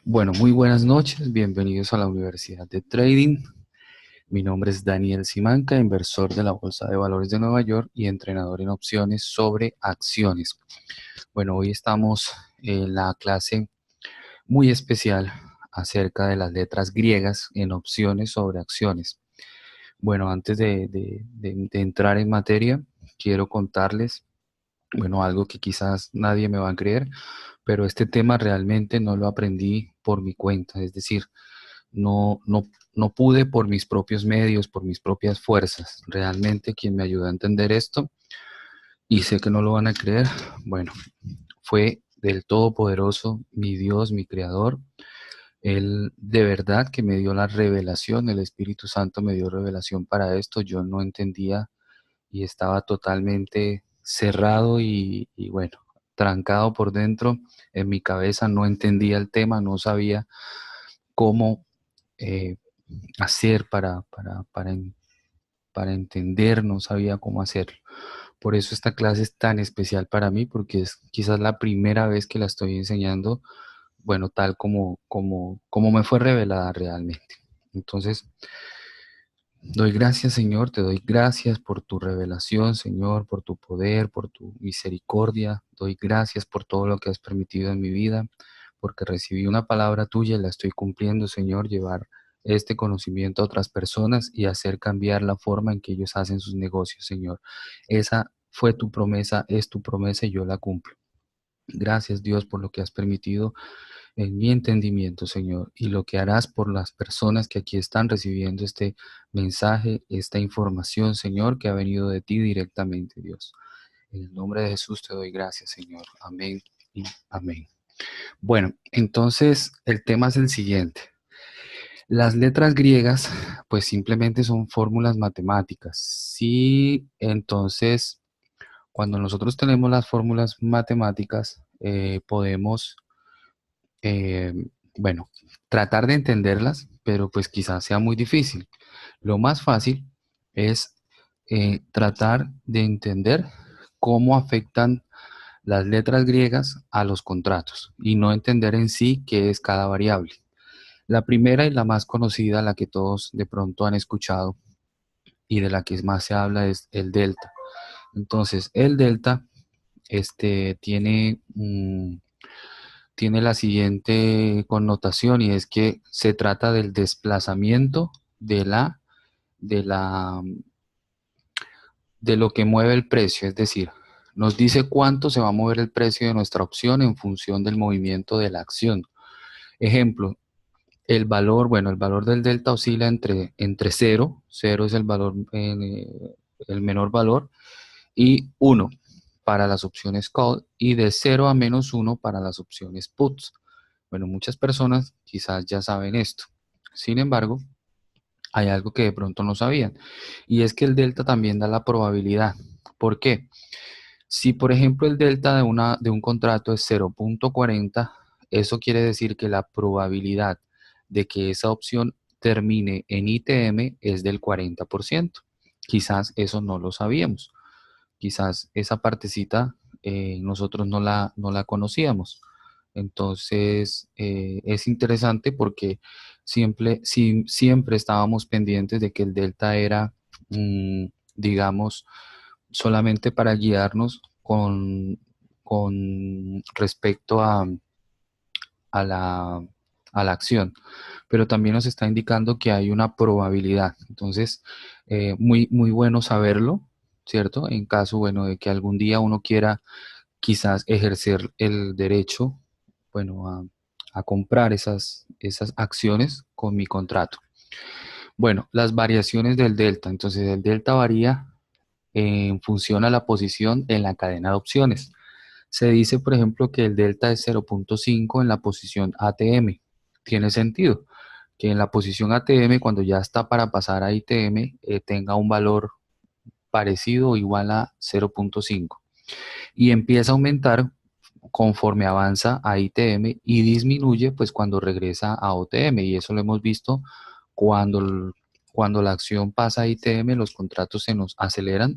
Bueno, muy buenas noches, bienvenidos a la Universidad de Trading. Mi nombre es Daniel Simanca, inversor de la Bolsa de Valores de Nueva York y entrenador en opciones sobre acciones. Bueno, hoy estamos en la clase muy especial acerca de las letras griegas en opciones sobre acciones. Bueno, antes de entrar en materia, quiero contarles, bueno, algo que quizás nadie me va a creer, pero este tema realmente no lo aprendí por mi cuenta, es decir, no pude por mis propios medios, por mis propias fuerzas. Realmente quien me ayudó a entender esto, y sé que no lo van a creer, bueno, fue del Todopoderoso, mi Dios, mi Creador. Él de verdad que me dio la revelación, el Espíritu Santo me dio revelación para esto. Yo no entendía y estaba totalmente cerrado y bueno, trancado por dentro en mi cabeza, no entendía el tema, no sabía cómo eh, hacer para entender, no sabía cómo hacerlo. Por eso esta clase es tan especial para mí, porque es quizás la primera vez que la estoy enseñando, bueno, tal como me fue revelada realmente. Entonces, doy gracias, Señor, te doy gracias por tu revelación, Señor, por tu poder, por tu misericordia. Doy gracias por todo lo que has permitido en mi vida, porque recibí una palabra tuya y la estoy cumpliendo, Señor, llevar este conocimiento a otras personas y hacer cambiar la forma en que ellos hacen sus negocios, Señor. Esa fue tu promesa, es tu promesa y yo la cumplo. Gracias, Dios, por lo que has permitido en mi entendimiento, Señor, y lo que harás por las personas que aquí están recibiendo este mensaje, esta información, Señor, que ha venido de ti directamente, Dios. En el nombre de Jesús te doy gracias, Señor. Amén y amén. Bueno, entonces el tema es el siguiente. Las letras griegas, pues simplemente son fórmulas matemáticas. Sí, entonces, cuando nosotros tenemos las fórmulas matemáticas, podemos eh, bueno, tratar de entenderlas, pero pues quizás sea muy difícil. Lo más fácil es tratar de entender cómo afectan las letras griegas a los contratos y no entender en sí qué es cada variable. La primera y la más conocida, la que todos de pronto han escuchado y de la que más se habla es el delta. Entonces, el delta tiene la siguiente connotación y es que se trata del desplazamiento de la, de lo que mueve el precio, es decir, nos dice cuánto se va a mover el precio de nuestra opción en función del movimiento de la acción. Ejemplo, el valor, bueno, el valor del delta oscila entre cero es el valor, el menor valor, y uno para las opciones call y de cero a -1 para las opciones puts. Bueno, muchas personas quizás ya saben esto. Sin embargo, hay algo que de pronto no sabían y es que el delta también da la probabilidad. ¿Por qué? Si por ejemplo el delta de un contrato es 0,40, eso quiere decir que la probabilidad de que esa opción termine en ITM es del 40%. Quizás eso no lo sabíamos. Quizás esa partecita nosotros no la conocíamos. Entonces, es interesante porque siempre estábamos pendientes de que el delta era, mm, digamos, solamente para guiarnos con respecto a la acción, pero también nos está indicando que hay una probabilidad. Entonces, muy bueno saberlo, ¿cierto? En caso, bueno, de que algún día uno quiera quizás ejercer el derecho, bueno, a comprar esas acciones con mi contrato. Bueno, las variaciones del delta. Entonces, el delta varía en función a la posición en la cadena de opciones. Se dice, por ejemplo, que el delta es 0,5 en la posición ATM. Tiene sentido que en la posición ATM, cuando ya está para pasar a ITM, tenga un valor parecido o igual a 0,5 y empieza a aumentar conforme avanza a ITM y disminuye pues cuando regresa a OTM, y eso lo hemos visto cuando, cuando la acción pasa a ITM, los contratos se nos aceleran,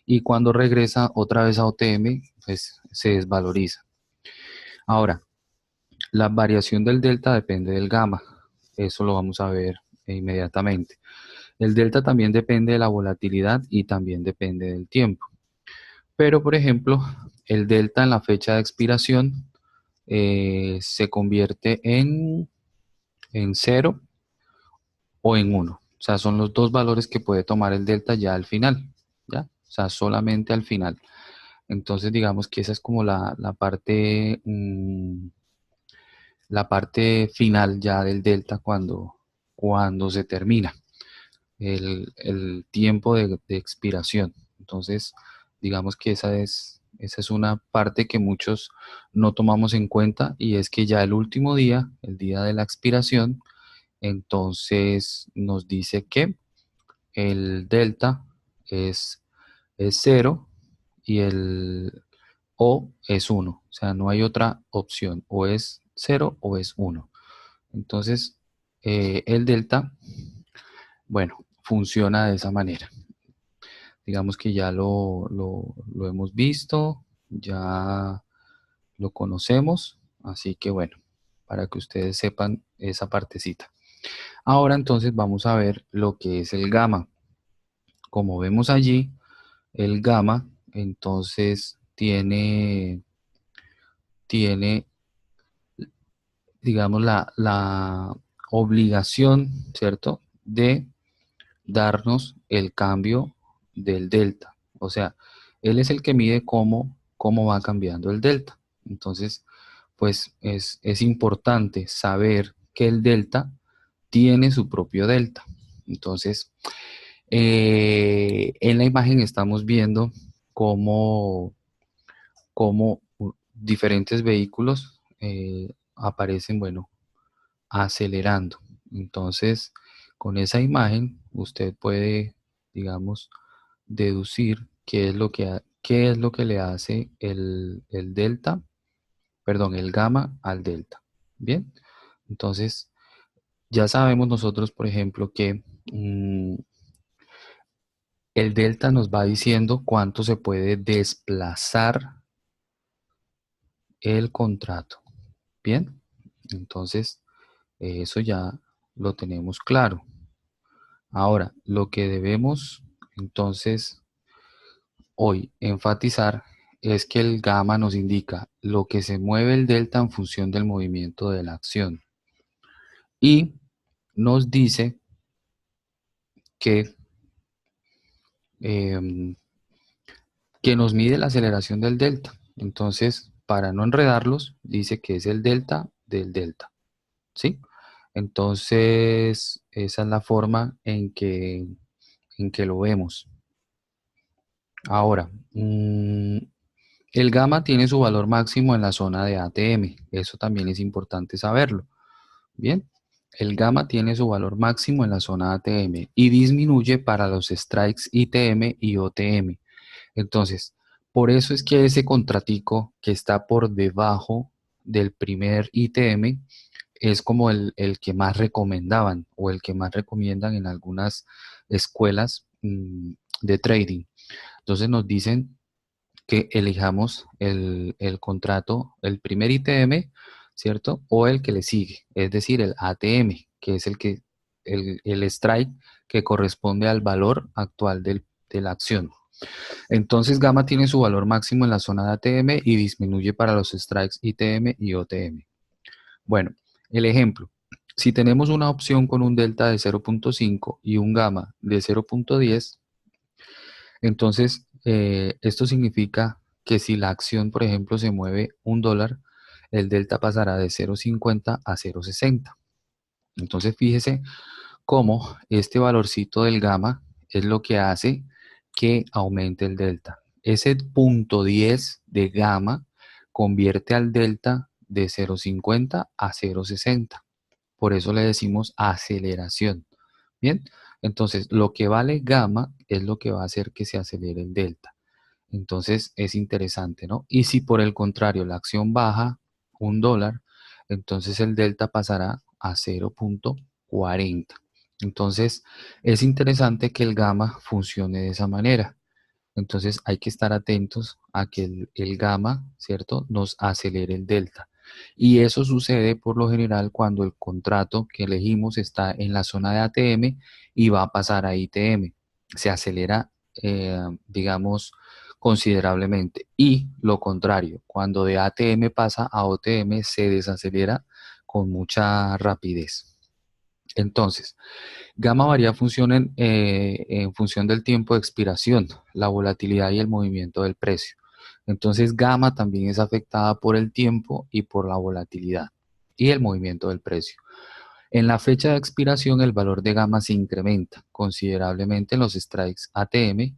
y cuando regresa otra vez a OTM pues se desvaloriza. Ahora, La variación del delta depende del gamma. Eso lo vamos a ver inmediatamente. El delta también depende de la volatilidad y también depende del tiempo. Pero, por ejemplo, el delta en la fecha de expiración se convierte en cero o en uno. O sea, son los dos valores que puede tomar el delta ya al final, ¿ya? O sea, solamente al final. Entonces, digamos que esa es como la parte final ya del delta cuando se termina el tiempo de expiración. Entonces, digamos que esa es una parte que muchos no tomamos en cuenta y es que ya el último día, el día de la expiración, entonces nos dice que el delta es, es cero y el O es uno. O sea, no hay otra opción. O es cero o es uno. Entonces, el delta, bueno, funciona de esa manera. Digamos que ya lo hemos visto, ya lo conocemos, así que bueno, para que ustedes sepan esa partecita. Ahora entonces vamos a ver lo que es el gamma. Como vemos allí, el gamma entonces tiene digamos, la obligación, ¿cierto?, de darnos el cambio del delta. O sea, él es el que mide cómo va cambiando el delta. Entonces, pues es importante saber que el delta tiene su propio delta. Entonces, en la imagen estamos viendo cómo, cómo diferentes vehículos aparecen, bueno, acelerando. Entonces, con esa imagen, usted puede, digamos, deducir qué es lo que le hace el delta, perdón, el gamma al delta. Bien, entonces ya sabemos nosotros, por ejemplo, que el delta nos va diciendo cuánto se puede desplazar el contrato. Bien, entonces eso ya lo tenemos claro. Ahora, lo que debemos entonces hoy enfatizar es que el gamma nos indica lo que se mueve el delta en función del movimiento de la acción y nos dice que, em, que nos mide la aceleración del delta. Entonces, para no enredarlos, dice que es el delta del delta, ¿sí? Entonces, esa es la forma en que lo vemos. Ahora, el gamma tiene su valor máximo en la zona de ATM. Eso también es importante saberlo. Bien, el gamma tiene su valor máximo en la zona ATM y disminuye para los strikes ITM y OTM. Entonces, por eso es que ese contratico que está por debajo del primer ITM es como el que más recomendaban o el que más recomiendan en algunas escuelas de trading. Entonces nos dicen que elijamos el contrato, el primer ITM, ¿cierto? O el que le sigue, es decir, el ATM, que es el strike que corresponde al valor actual de la acción. Entonces, gamma tiene su valor máximo en la zona de ATM y disminuye para los strikes ITM y OTM. Bueno, el ejemplo. Si tenemos una opción con un delta de 0.5 y un gamma de 0.10, entonces esto significa que si la acción, por ejemplo, se mueve $1, el delta pasará de 0.50 a 0.60. Entonces fíjese cómo este valorcito del gamma es lo que hace que aumente el delta. Ese punto 10 de gamma convierte al delta de 0.50 a 0.60. Por eso le decimos aceleración. Bien, entonces lo que vale gamma es lo que va a hacer que se acelere el delta. Entonces es interesante, ¿no? Y si por el contrario la acción baja $1, entonces el delta pasará a 0.40. Entonces es interesante que el gamma funcione de esa manera. Entonces hay que estar atentos a que el gamma, ¿cierto?, nos acelere el delta. Y eso sucede por lo general cuando el contrato que elegimos está en la zona de ATM y va a pasar a ITM. Se acelera, digamos, considerablemente. Y lo contrario, cuando de ATM pasa a OTM, se desacelera con mucha rapidez. Entonces, gamma varía en función del tiempo de expiración, la volatilidad y el movimiento del precio. Entonces, gamma también es afectada por el tiempo y por la volatilidad y el movimiento del precio. En la fecha de expiración, el valor de gamma se incrementa considerablemente en los strikes ATM,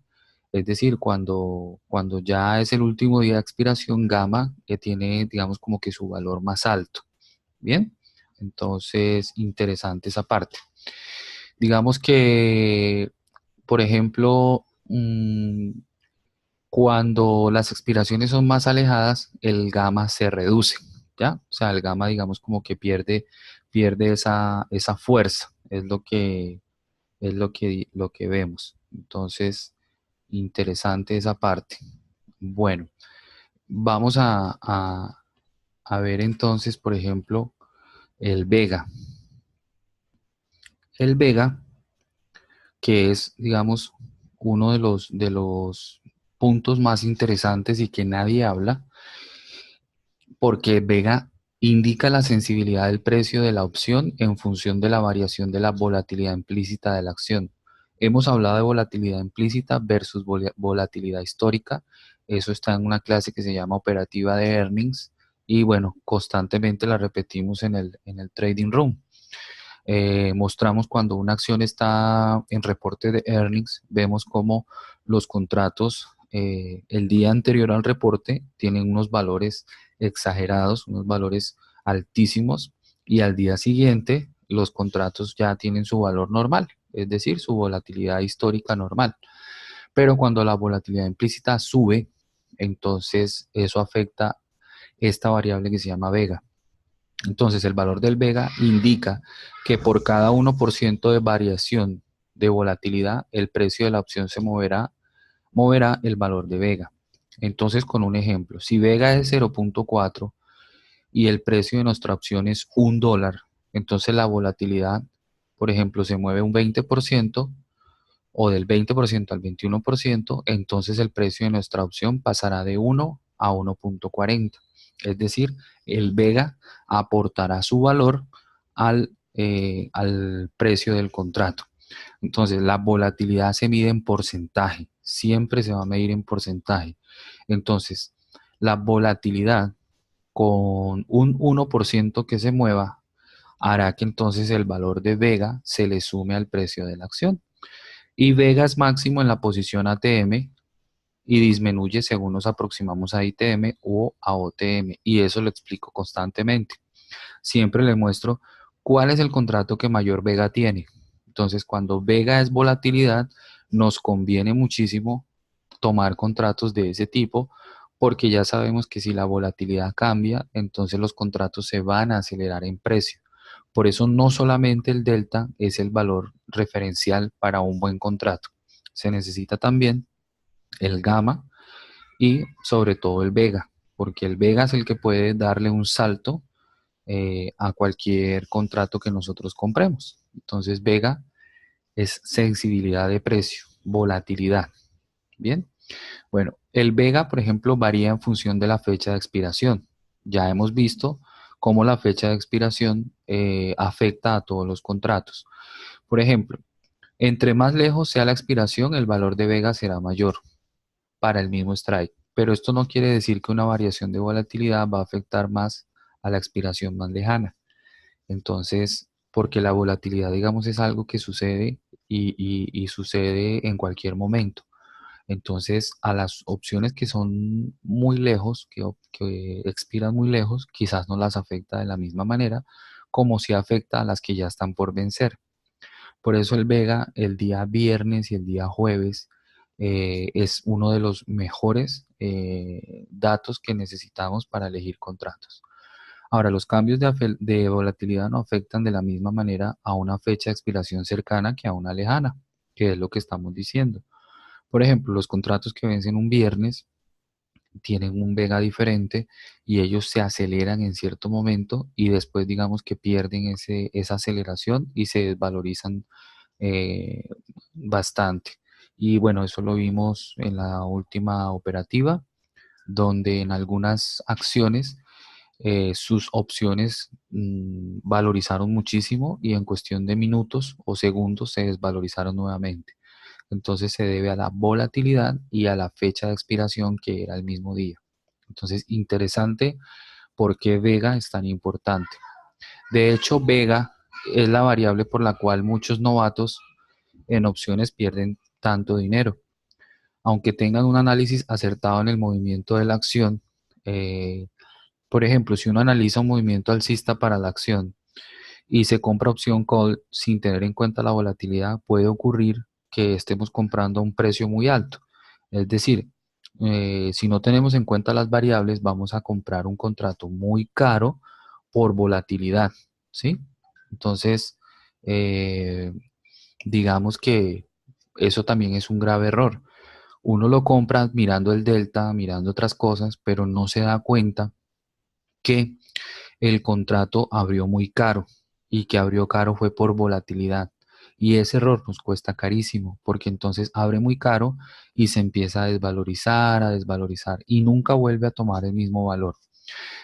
es decir, cuando ya es el último día de expiración, gamma tiene, digamos, como que su valor más alto. Bien, entonces, interesante esa parte. Digamos que, por ejemplo, cuando las expiraciones son más alejadas, el gamma se reduce, ¿ya? O sea, el gamma, digamos, como que pierde esa fuerza, es lo que vemos. Entonces, interesante esa parte. Bueno, vamos a ver entonces, por ejemplo, el Vega. El Vega, que es, digamos, uno de los puntos más interesantes y que nadie habla, porque Vega indica la sensibilidad del precio de la opción en función de la variación de la volatilidad implícita de la acción. Hemos hablado de volatilidad implícita versus volatilidad histórica. Eso está en una clase que se llama operativa de earnings y bueno, constantemente la repetimos en el trading room. Mostramos cuando una acción está en reporte de earnings, vemos como los contratos el día anterior al reporte tienen unos valores exagerados, unos valores altísimos, y al día siguiente los contratos ya tienen su valor normal, es decir, su volatilidad histórica normal. Pero cuando la volatilidad implícita sube, entonces eso afecta esta variable que se llama vega. Entonces, el valor del vega indica que por cada 1% de variación de volatilidad, el precio de la opción moverá el valor de vega. Entonces, con un ejemplo, si vega es 0.4 y el precio de nuestra opción es $1, entonces la volatilidad, por ejemplo, se mueve un 20% o del 20% al 21%, entonces el precio de nuestra opción pasará de 1 a 1.40. Es decir, el Vega aportará su valor al precio del contrato. Entonces, la volatilidad se mide en porcentaje, siempre se va a medir en porcentaje. Entonces, la volatilidad con un 1% que se mueva hará que entonces el valor de Vega se le sume al precio de la acción. Y Vega es máximo en la posición ATM y disminuye según nos aproximamos a ITM o a OTM. Y eso lo explico constantemente. Siempre le muestro cuál es el contrato que mayor Vega tiene. Entonces, cuando Vega es volatilidad, nos conviene muchísimo tomar contratos de ese tipo porque ya sabemos que si la volatilidad cambia, entonces los contratos se van a acelerar en precio. Por eso no solamente el delta es el valor referencial para un buen contrato. Se necesita también el gamma y sobre todo el vega, porque el vega es el que puede darle un salto a cualquier contrato que nosotros compremos. Entonces vega es sensibilidad de precio, volatilidad. Bien. Bueno, el vega, por ejemplo, varía en función de la fecha de expiración. Ya hemos visto cómo la fecha de expiración afecta a todos los contratos. Por ejemplo, entre más lejos sea la expiración, el valor de vega será mayor para el mismo strike. Pero esto no quiere decir que una variación de volatilidad va a afectar más a la expiración más lejana. Entonces, porque la volatilidad, digamos, es algo que sucede y sucede en cualquier momento. Entonces, a las opciones que son muy lejos, que expiran muy lejos, quizás no las afecta de la misma manera como si afecta a las que ya están por vencer. Por eso el Vega el día viernes y el día jueves es uno de los mejores datos que necesitamos para elegir contratos. Ahora, los cambios de volatilidad no afectan de la misma manera a una fecha de expiración cercana que a una lejana, que es lo que estamos diciendo. Por ejemplo, los contratos que vencen un viernes tienen un vega diferente y ellos se aceleran en cierto momento y después digamos que pierden esa aceleración y se desvalorizan eh, bastante. Y bueno, eso lo vimos en la última operativa, donde en algunas acciones sus opciones valorizaron muchísimo y en cuestión de minutos o segundos se desvalorizaron nuevamente. Entonces se debe a la volatilidad y a la fecha de expiración que era el mismo día. Entonces, interesante por qué Vega es tan importante. De hecho, Vega es la variable por la cual muchos novatos en opciones pierden tanto dinero. Aunque tengan un análisis acertado en el movimiento de la acción, eh, por ejemplo, si uno analiza un movimiento alcista para la acción y se compra opción call sin tener en cuenta la volatilidad, puede ocurrir que estemos comprando a un precio muy alto. Es decir, si no tenemos en cuenta las variables, vamos a comprar un contrato muy caro por volatilidad, ¿sí? Entonces, eh, digamos que eso también es un grave error. Uno lo compra mirando el delta, mirando otras cosas, pero no se da cuenta que el contrato abrió muy caro y que abrió caro fue por volatilidad. Y ese error nos cuesta carísimo porque entonces abre muy caro y se empieza a desvalorizar y nunca vuelve a tomar el mismo valor.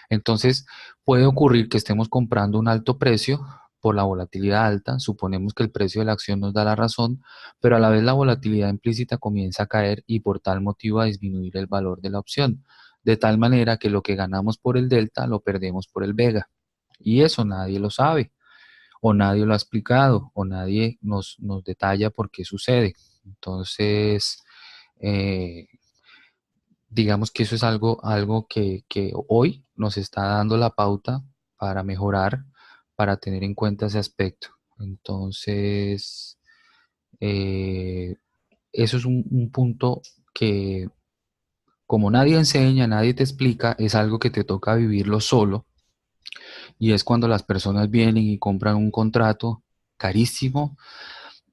Entonces puede ocurrir que estemos comprando un alto precio por la volatilidad alta, suponemos que el precio de la acción nos da la razón, pero a la vez la volatilidad implícita comienza a caer y por tal motivo a disminuir el valor de la opción, de tal manera que lo que ganamos por el delta lo perdemos por el vega. Y eso nadie lo sabe, o nadie lo ha explicado, o nadie nos detalla por qué sucede. Entonces, eh, digamos que eso es algo que hoy nos está dando la pauta para mejorar, para tener en cuenta ese aspecto. Entonces, eh, eso es un punto que como nadie enseña, nadie te explica, es algo que te toca vivirlo solo y es cuando las personas vienen y compran un contrato carísimo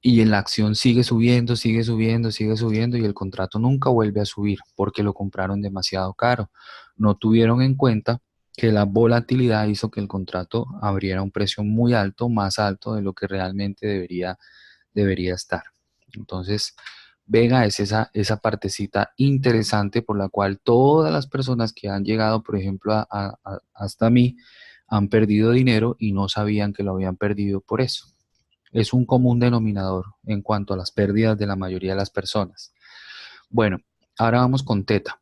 y en la acción sigue subiendo, sigue subiendo, sigue subiendo y el contrato nunca vuelve a subir porque lo compraron demasiado caro. No tuvieron en cuenta que la volatilidad hizo que el contrato abriera un precio muy alto, más alto de lo que realmente debería estar. Entonces, Vega es esa partecita interesante por la cual todas las personas que han llegado, por ejemplo, hasta mí, han perdido dinero y no sabían que lo habían perdido por eso. Es un común denominador en cuanto a las pérdidas de la mayoría de las personas. Bueno, ahora vamos con teta.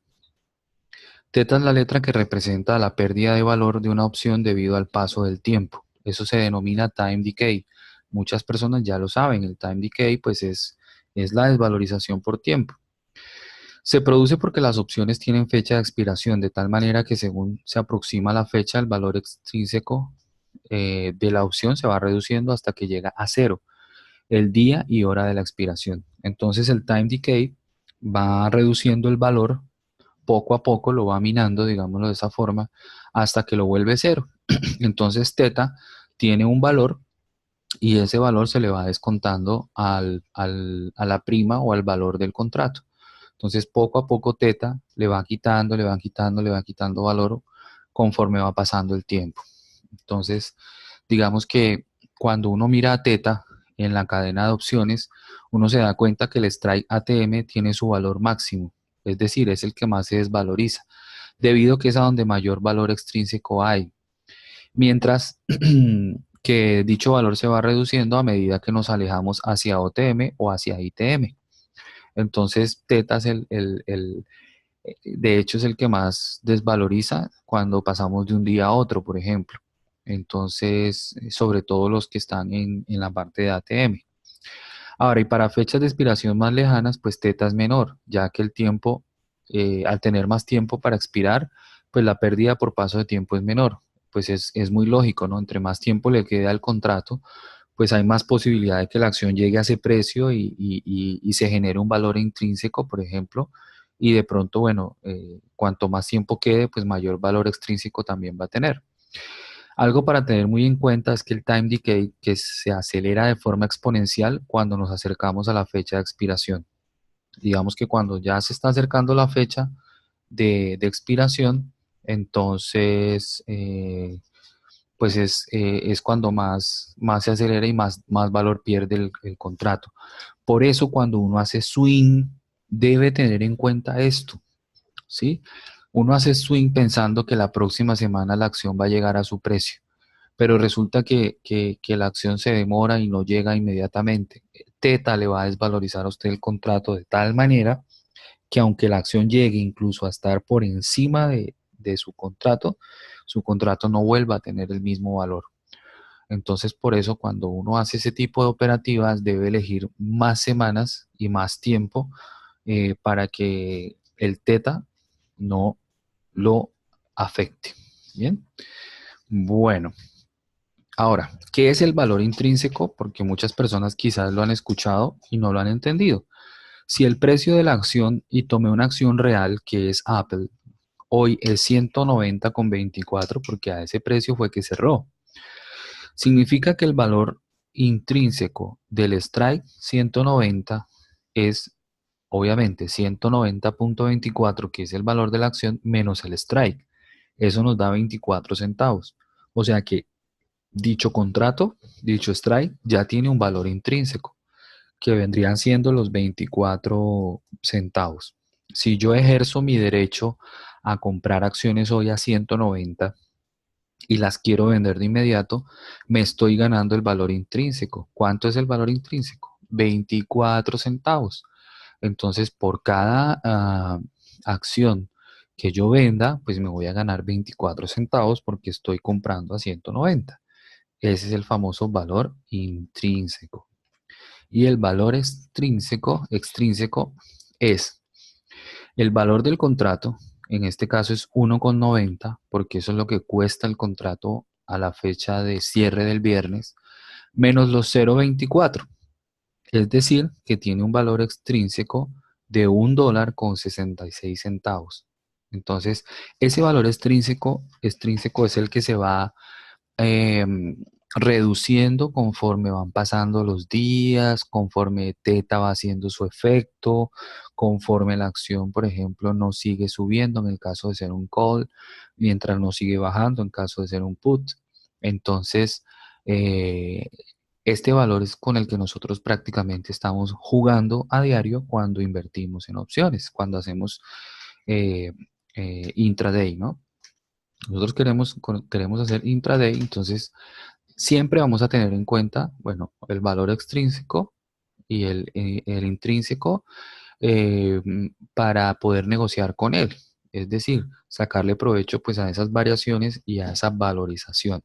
Teta es la letra que representa la pérdida de valor de una opción debido al paso del tiempo. Eso se denomina time decay. Muchas personas ya lo saben, el time decay pues es la desvalorización por tiempo. Se produce porque las opciones tienen fecha de expiración, de tal manera que según se aproxima la fecha, el valor extrínseco de la opción se va reduciendo hasta que llega a cero, el día y hora de la expiración. Entonces el time decay va reduciendo el valor poco a poco, lo va minando, digámoslo de esa forma, hasta que lo vuelve cero. Entonces teta tiene un valor y ese valor se le va descontando a la prima o al valor del contrato. Entonces, poco a poco teta le va quitando, le va quitando, le va quitando valor conforme va pasando el tiempo. Entonces, digamos que cuando uno mira a teta en la cadena de opciones, uno se da cuenta que el strike ATM tiene su valor máximo, es decir, es el que más se desvaloriza, debido a que es a donde mayor valor extrínseco hay. Mientras que dicho valor se va reduciendo a medida que nos alejamos hacia OTM o hacia ITM. Entonces, teta es de hecho, es el que más desvaloriza cuando pasamos de un día a otro, por ejemplo. Entonces, sobre todo los que están en la parte de ATM. Ahora, y para fechas de expiración más lejanas, pues teta es menor, ya que el tiempo, al tener más tiempo para expirar, pues la pérdida por paso de tiempo es menor. Pues es muy lógico, ¿no? Entre más tiempo le quede al contrato, pues hay más posibilidad de que la acción llegue a ese precio y se genere un valor intrínseco, por ejemplo, y de pronto, bueno, cuanto más tiempo quede, pues mayor valor extrínseco también va a tener. Algo para tener muy en cuenta es que el time decay que se acelera de forma exponencial cuando nos acercamos a la fecha de expiración. Digamos que cuando ya se está acercando la fecha de expiración, entonces pues es cuando más se acelera y más valor pierde el contrato. Por eso cuando uno hace swing, debe tener en cuenta esto, ¿sí? Uno hace swing pensando que la próxima semana la acción va a llegar a su precio, pero resulta que la acción se demora y no llega inmediatamente. Teta le va a desvalorizar a usted el contrato de tal manera que aunque la acción llegue incluso a estar por encima de su contrato no vuelva a tener el mismo valor. Entonces, por eso cuando uno hace ese tipo de operativas debe elegir más semanas y más tiempo para que el teta no lo afecte. Bien, bueno, ahora, ¿qué es el valor intrínseco? Porque muchas personas quizás lo han escuchado y no lo han entendido. Si el precio de la acción, y tomé una acción real que es Apple, hoy es 190,24 porque a ese precio fue que cerró. Significa que el valor intrínseco del strike 190 es obviamente 190,24, que es el valor de la acción, menos el strike. Eso nos da 24 centavos. O sea que dicho contrato, dicho strike, ya tiene un valor intrínseco, que vendrían siendo los 24 centavos. Si yo ejerzo mi derecho a comprar acciones hoy a 190 y las quiero vender de inmediato, me estoy ganando el valor intrínseco. ¿Cuánto es el valor intrínseco? 24 centavos. Entonces, por cada acción que yo venda, pues me voy a ganar 24 centavos porque estoy comprando a 190. Ese es el famoso valor intrínseco. Y el valor extrínseco es el valor del contrato, en este caso es 1,90, porque eso es lo que cuesta el contrato a la fecha de cierre del viernes, menos los 0,24. Es decir, que tiene un valor extrínseco de $1,66. Entonces, ese valor extrínseco es el que se va eh, reduciendo conforme van pasando los días, conforme teta va haciendo su efecto, conforme la acción, por ejemplo, no sigue subiendo en el caso de ser un call, mientras no sigue bajando en caso de ser un put. Entonces, eh, este valor es con el que nosotros prácticamente estamos jugando a diario cuando invertimos en opciones, cuando hacemos eh, intraday, ¿no? Nosotros queremos hacer intraday, entonces siempre vamos a tener en cuenta, bueno, el valor extrínseco y el intrínseco para poder negociar con él. Es decir, sacarle provecho pues a esas variaciones y a esa valorización.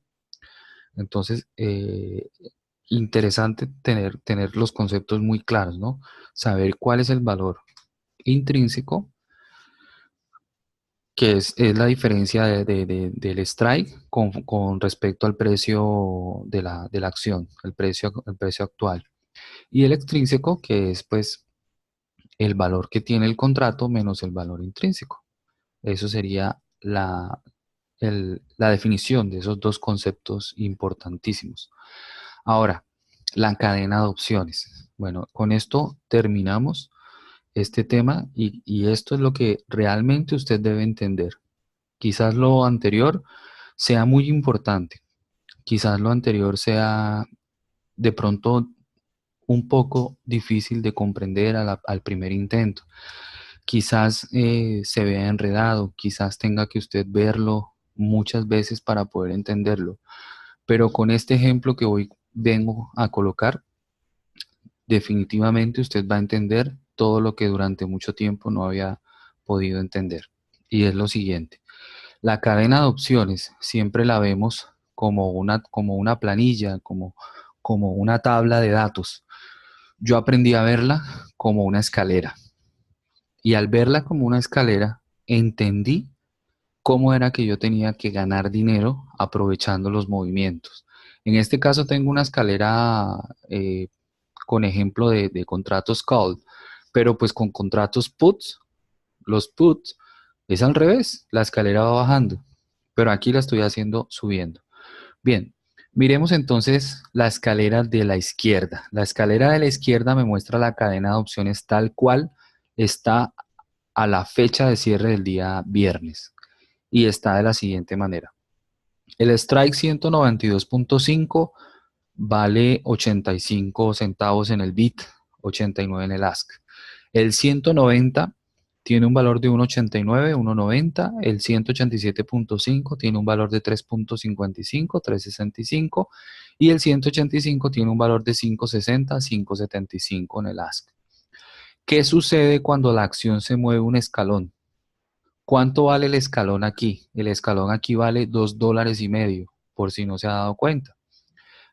Entonces, interesante tener los conceptos muy claros, ¿no? Saber cuál es el valor intrínseco, que es la diferencia del strike con respecto al precio de la acción, el precio actual. Y el extrínseco, que es pues el valor que tiene el contrato menos el valor intrínseco. Eso sería la definición de esos dos conceptos importantísimos. Ahora, la cadena de opciones. Bueno, con esto terminamos este tema y esto es lo que realmente usted debe entender. Quizás lo anterior sea muy importante, quizás lo anterior sea de pronto un poco difícil de comprender al primer intento. Quizás se vea enredado, quizás tenga que usted verlo muchas veces para poder entenderlo, pero con este ejemplo que hoy vengo a colocar, definitivamente usted va a entender todo lo que durante mucho tiempo no había podido entender. Y es lo siguiente. La cadena de opciones siempre la vemos como una planilla, como una tabla de datos. Yo aprendí a verla como una escalera y al verla como una escalera entendí cómo era que yo tenía que ganar dinero aprovechando los movimientos. En este caso tengo una escalera con ejemplo de contratos call, pero pues con contratos puts, los puts es al revés, la escalera va bajando, pero aquí la estoy haciendo subiendo. Bien, miremos entonces la escalera de la izquierda. La escalera de la izquierda me muestra la cadena de opciones tal cual está a la fecha de cierre del día viernes. Y está de la siguiente manera. El strike 192.5 vale 85 centavos en el bit, 89 en el ask. El 190 tiene un valor de 1.89, 1.90. El 187.5 tiene un valor de 3.55, 3.65. Y el 185 tiene un valor de 5.60, 5.75 en el ask. ¿Qué sucede cuando la acción se mueve un escalón? ¿Cuánto vale el escalón aquí? El escalón aquí vale $2.50, por si no se ha dado cuenta.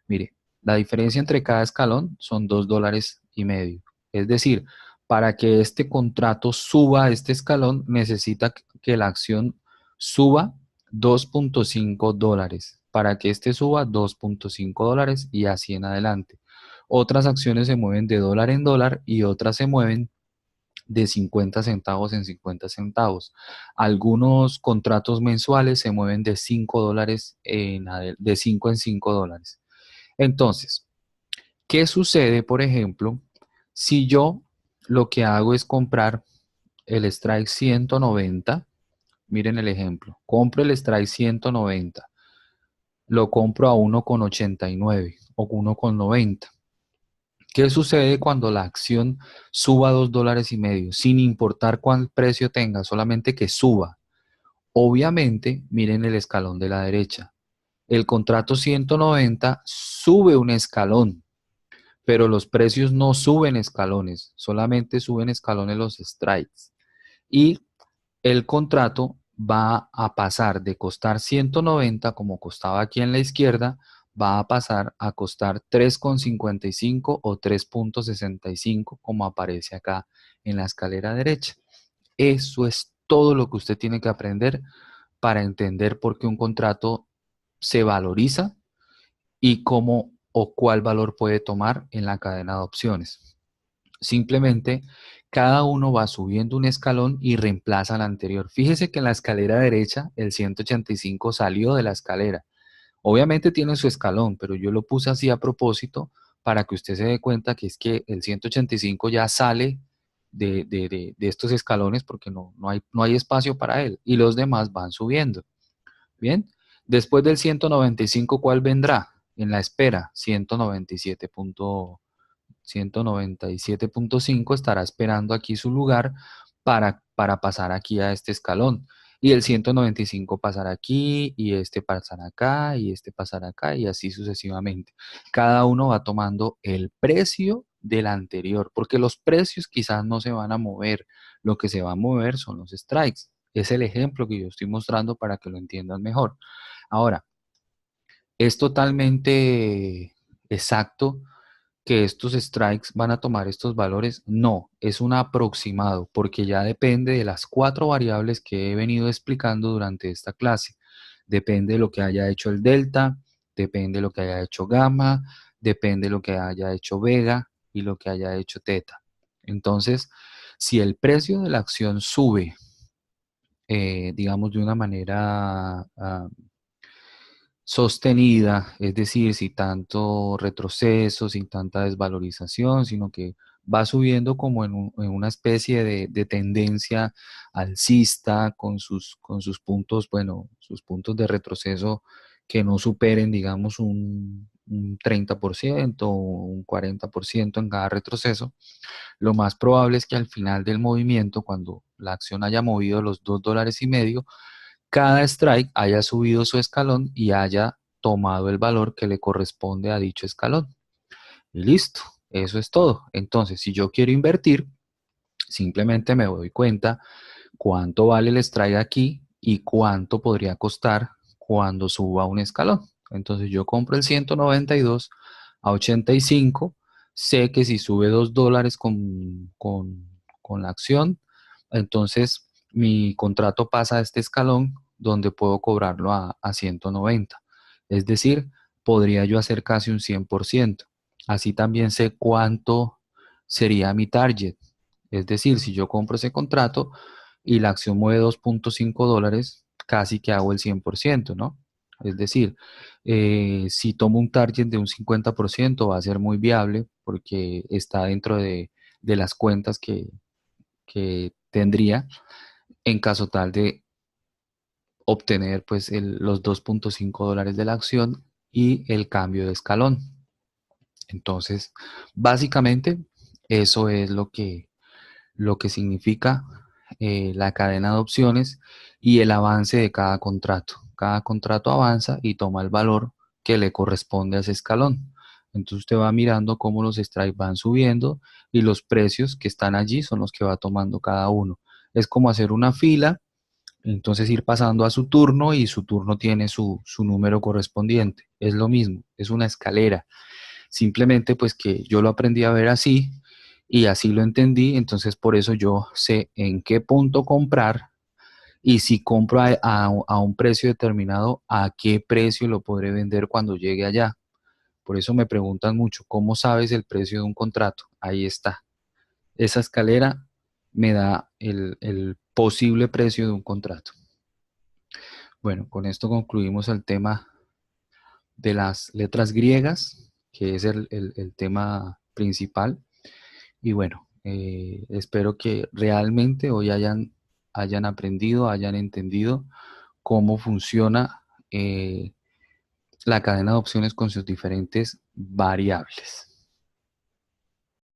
Mire, la diferencia entre cada escalón son $2.50. Es decir, para que este contrato suba a este escalón, necesita que la acción suba $2.5. Para que este suba $2.5 y así en adelante. Otras acciones se mueven de dólar en dólar y otras se mueven de 50 centavos en 50 centavos. Algunos contratos mensuales se mueven de $5 de 5 en $5. Entonces, ¿qué sucede, por ejemplo, si yo lo que hago es comprar el strike 190? Miren el ejemplo, compro el strike 190, lo compro a 1.89 o 1.90. ¿Qué sucede cuando la acción suba $2.50? Sin importar cuál precio tenga, solamente que suba. Obviamente, miren el escalón de la derecha. El contrato 190 sube un escalón, pero los precios no suben escalones, solamente suben escalones los strikes. Y el contrato va a pasar de costar 190 como costaba aquí en la izquierda, va a pasar a costar 3.55 o 3.65 como aparece acá en la escalera derecha. Eso es todo lo que usted tiene que aprender para entender por qué un contrato se valoriza y cómo o cuál valor puede tomar en la cadena de opciones. Simplemente cada uno va subiendo un escalón y reemplaza al anterior. Fíjese que en la escalera derecha el 185 salió de la escalera. Obviamente tiene su escalón, pero yo lo puse así a propósito para que usted se dé cuenta que es que el 185 ya sale de estos escalones porque no hay espacio para él y los demás van subiendo. Bien, después del 195, ¿cuál vendrá? En la espera, 197.5 estará esperando aquí su lugar para pasar aquí a este escalón. Y el 195 pasará aquí, y este pasará acá, y este pasará acá, y así sucesivamente. Cada uno va tomando el precio del anterior, porque los precios quizás no se van a mover, lo que se va a mover son los strikes. Es el ejemplo que yo estoy mostrando para que lo entiendan mejor. Ahora, es totalmente exacto que estos strikes van a tomar estos valores. No, es un aproximado porque ya depende de las cuatro variables que he venido explicando durante esta clase. Depende de lo que haya hecho el delta, depende de lo que haya hecho gamma, depende de lo que haya hecho vega y lo que haya hecho teta. Entonces, si el precio de la acción sube, digamos, de una manera sostenida, es decir, sin tanto retroceso, sin tanta desvalorización, sino que va subiendo como en una especie de tendencia alcista con sus puntos, bueno, sus puntos de retroceso que no superen, digamos, un 30% o un 40% en cada retroceso. Lo más probable es que al final del movimiento, cuando la acción haya movido los $2.50, cada strike haya subido su escalón y haya tomado el valor que le corresponde a dicho escalón. Y listo, eso es todo. Entonces, si yo quiero invertir, simplemente me doy cuenta cuánto vale el strike aquí y cuánto podría costar cuando suba un escalón. Entonces, yo compro el 192 a 85. Sé que si sube $2 con la acción, entonces mi contrato pasa a este escalón donde puedo cobrarlo a 190. Es decir, podría yo hacer casi un 100%. Así también sé cuánto sería mi target. Es decir, si yo compro ese contrato y la acción mueve $2.5, casi que hago el 100%, ¿no? Es decir, si tomo un target de un 50% va a ser muy viable porque está dentro de las cuentas que tendría en caso tal de obtener pues los 2.5 dólares de la acción y el cambio de escalón. Entonces, básicamente, eso es lo que significa la cadena de opciones y el avance de cada contrato. Cada contrato avanza y toma el valor que le corresponde a ese escalón. Entonces usted va mirando cómo los strikes van subiendo y los precios que están allí son los que va tomando cada uno. Es como hacer una fila, entonces ir pasando a su turno y su turno tiene su número correspondiente. Es lo mismo, es una escalera. Simplemente pues que yo lo aprendí a ver así y así lo entendí, entonces por eso yo sé en qué punto comprar y si compro a un precio determinado, a qué precio lo podré vender cuando llegue allá. Por eso me preguntan mucho, ¿cómo sabes el precio de un contrato? Ahí está. Esa escalera me da el posible precio de un contrato. Bueno, con esto concluimos el tema de las letras griegas, que es el tema principal. Y bueno, espero que realmente hoy hayan aprendido, hayan entendido cómo funciona la cadena de opciones con sus diferentes variables.